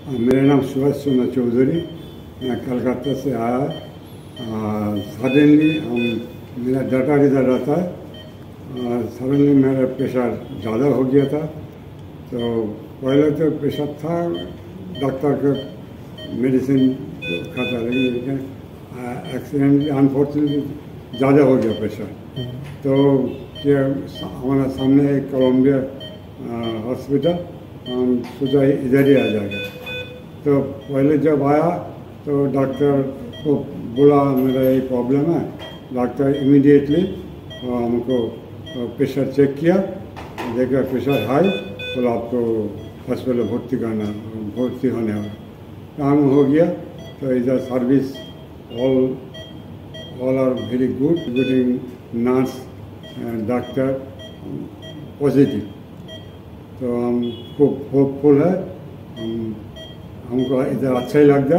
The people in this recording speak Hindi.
मेरा नाम सुभाष चंद्र चौधरी, मैं कलकत्ता से आया। सडनली मेरा डाटा इधर रहता है। सडनली मेरा प्रेशर ज़्यादा हो गया था। तो पहले तो प्रेशर था, डॉक्टर का मेडिसिन खाता, लेकिन एक्सीडेंटली अनफॉर्चुनेटली ज़्यादा हो गया प्रेशर। तो क्या हमारा सामने एक कोलंबिया हॉस्पिटल, हम सोचा इधर ही आ जाएगा। तो पहले जब आया तो डॉक्टर को बोला मेरा ये प्रॉब्लम है। डॉक्टर इमीडिएटली हमको प्रेशर चेक किया, देखा प्रेशर हाई, तो आपको हॉस्पिटल भर्ती होने वाला काम हो गया। तो इधर service all are very good, including nurse, doctor positive. तो हम खूब होपफुल है, हमको इधर अच्छा ही लगता है।